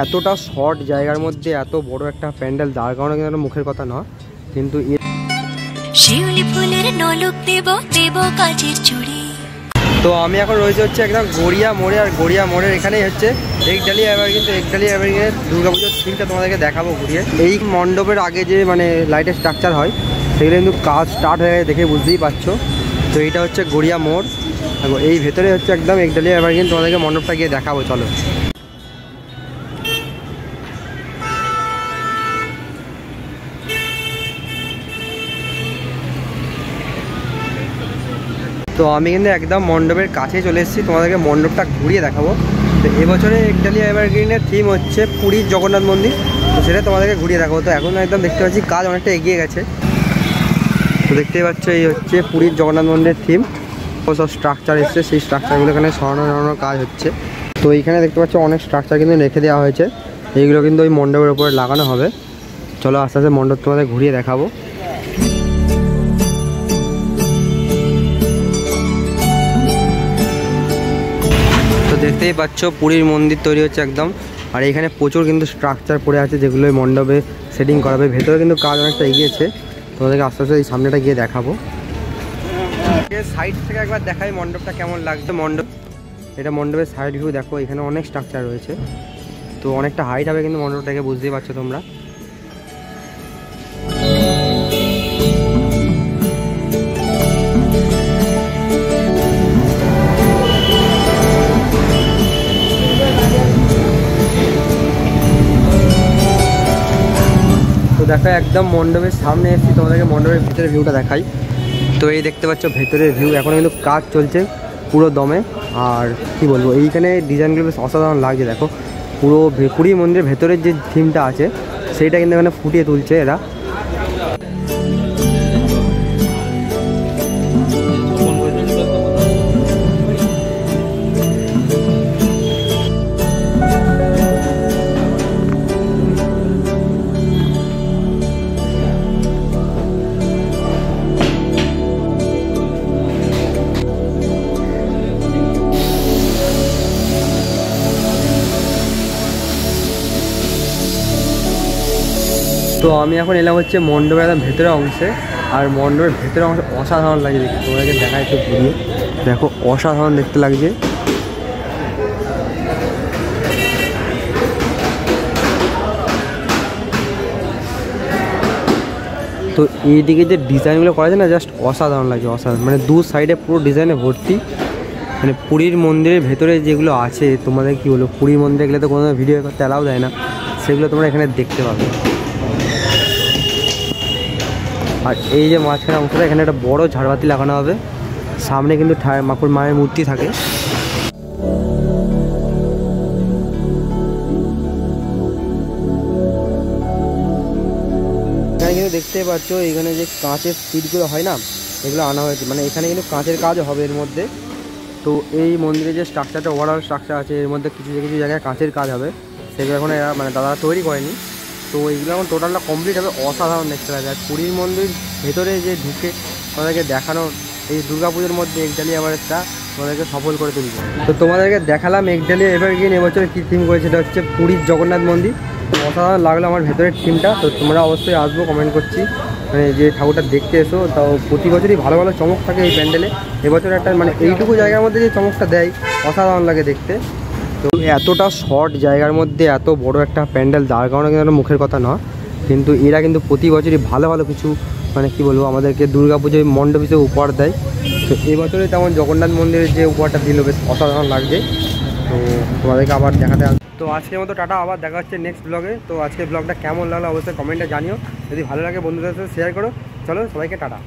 এতটা শর্ট জায়গার মধ্যে এত বড় একটা প্যান্ডেল দাঁড় করানো কিন্তু মুখের কথা নয়, কিন্তু তো আমি এখন রয়েছে হচ্ছে একদম গড়িয়া মোড়ে, আর গড়িয়া মোড়ের এখানেই হচ্ছে একডালি এভারগ্রিন। তো একডালি এভারগ্রিনের দুর্গাপুজোর থিমটা তোমাদেরকে দেখাবো ঘুরিয়ে। এই মণ্ডপের আগে যে মানে লাইটের স্ট্রাকচার হয় সেগুলো কিন্তু কাজ স্টার্ট হয়ে গেছে, দেখে বুঝতেই পারছো। তো এইটা হচ্ছে গড়িয়া মোড়, এই ভেতরে হচ্ছে একদম একডালি এভারগ্রিন। তোমাদেরকে মণ্ডপটা গিয়ে দেখাবো, চলো। তো আমি কিন্তু একদম মণ্ডপের কাছে চলে এসেছি, তোমাদেরকে মণ্ডপটা ঘুরিয়ে দেখাবো। তো এবছরে একডালিয়া এভারগ্রিনের থিম হচ্ছে পুরীর জগন্নাথ মন্দির, তো সেটা তোমাদেরকে ঘুরিয়ে দেখাবো। তো এখন একদম দেখতে পাচ্ছি কাজ অনেকটা এগিয়ে গেছে। তো দেখতেই পাচ্ছ এই হচ্ছে পুরীর জগন্নাথ মন্দিরের থিম, সব স্ট্রাকচার এসছে, সেই স্ট্রাকচারগুলো এখানে সরানোর কাজ হচ্ছে। তো এইখানে দেখতে পাচ্ছ অনেক স্ট্রাকচার কিন্তু রেখে দেওয়া হয়েছে, এইগুলো কিন্তু ওই মণ্ডপের উপরে লাগানো হবে। চলো আস্তে আস্তে মণ্ডপ তোমাদের ঘুরিয়ে দেখাবো। দেখতেই পাচ্ছ পুরীর মন্দির তৈরি হচ্ছে একদম, আর এখানে প্রচুর কিন্তু স্ট্রাকচার পড়ে আছে যেগুলো মণ্ডপে সেটিং করাবে। ভেতরে কিন্তু কাজ অনেকটা এগিয়েছে, তোমাদেরকে আস্তে আস্তে এই সামনেটা গিয়ে দেখাবো। সাইড থেকে একবার দেখাই মণ্ডপটা কেমন লাগছে। এটা মণ্ডপের সাইড ভিউ দেখো, এখানে অনেক স্ট্রাকচার রয়েছে, তো অনেকটা হাইট হবে কিন্তু মণ্ডপটাকে, বুঝতেই পারছো তোমরা। তো দেখো একদম মণ্ডপের সামনে এসেছি, তোমাদেরকে মণ্ডপের ভিতরের ভিউটা দেখাই। তো এই দেখতে পাচ্ছ ভেতরের ভিউ, এখন কিন্তু কাজ চলছে পুরো দমে। আর কি বলবো, এইখানে ডিজাইনগুলো বেশ অসাধারণ লাগছে। দেখো পুরো পুরী মন্দিরের ভেতরের যে থিমটা আছে সেইটা কিন্তু এখানে ফুটিয়ে তুলছে এরা। তো আমি এখন এলাম হচ্ছে মণ্ডপের একদম ভেতরের অংশে, আর মণ্ডপের ভেতরের অংশে অসাধারণ লাগে দেখতে। তোমাদেরকে দেখায় একটু ঘুরিয়ে দেখো, অসাধারণ দেখতে লাগছে। তো এইদিকে যে ডিজাইনগুলো করা যায় না, জাস্ট অসাধারণ লাগছে, অসাধারণ। মানে দু সাইডে পুরো ডিজাইনে ভর্তি, মানে পুরীর মন্দিরের ভেতরে যেগুলো আছে তোমাদের কি বলবো, পুরীর মন্দিরে গেলে তো কোনো ভিডিও করতে অ্যালাউ দেয় না, সেগুলো তোমরা এখানে দেখতে পাবে। আর এই যে মাঝখানে অংশটা, এখানে একটা বড় ঝাড়বাতি লাগানো হবে, সামনে কিন্তু মাকুর মায়ের মূর্তি থাকে। এখানে কিন্তু দেখতেই পাচ্ছ এখানে যে কাঁচের সিটগুলো হয় না, এগুলো আনা হয়েছে, মানে এখানে কিন্তু কাঁচের কাজ হবে এর মধ্যে। তো এই মন্দিরে যে স্ট্রাকচারটা, ওভারঅল স্ট্রাকচার আছে, এর মধ্যে কিছু কিছু জায়গায় কাঁচের কাজ হবে, সেগুলো এখন এরা মানে দাদা তৈরি করেনি। তো এইগুলো এখন টোটালটা কমপ্লিট হবে, অসাধারণ দেখতে লাগে। আর পুরীর মন্দির ভেতরে যে ঢুকে তোমাদেরকে দেখানো এই দুর্গাপুজোর মধ্যে একডালি এভারেস্টটা তোমাদেরকে সফল করে তুলবে। তো তোমাদেরকে দেখালাম একডালি এভারগ্রিন এবছরে কী থিম করেছে, সেটা হচ্ছে পুরীর জগন্নাথ মন্দির। অসাধারণ লাগলো আমার ভেতরের থিমটা। তো তোমরা অবশ্যই আসবো, কমেন্ট করছি, মানে যে ঠাকুরটা দেখতে এসো। তাও প্রতি বছরই ভালো ভালো চমক থাকে এই প্যান্ডেলে, এবছর একটা মানে এইটুকু জায়গার মধ্যে যে চমকটা দেয় অসাধারণ লাগে দেখতে। তো এতটা শর্ট জায়গার মধ্যে এত বড় একটা প্যান্ডেল দাঁড় করানো কিন্তু মুখের কথা নয়, কিন্তু এরা কিন্তু প্রতি বছরই ভালো ভালো কিছু মানে কি বলবো আমাদেরকে দুর্গাপুজোয় মণ্ডপ হিসেবে উপহার দেয়। তো এবছরে তেমন জগন্নাথ মন্দিরের যে উপহারটা দিল বেশ অসাধারণ লাগছে। তো তোমাদেরকে আবার দেখাতে আসবে। তো আজকের মতো টাটা, আবার দেখা হচ্ছে নেক্সট ব্লগে। তো আজকের ব্লগটা কেমন লাগলো অবশ্যই কমেন্টে জানিও, যদি ভালো লাগে বন্ধুদের সাথে শেয়ার করো। চলো সবাইকে টাটা।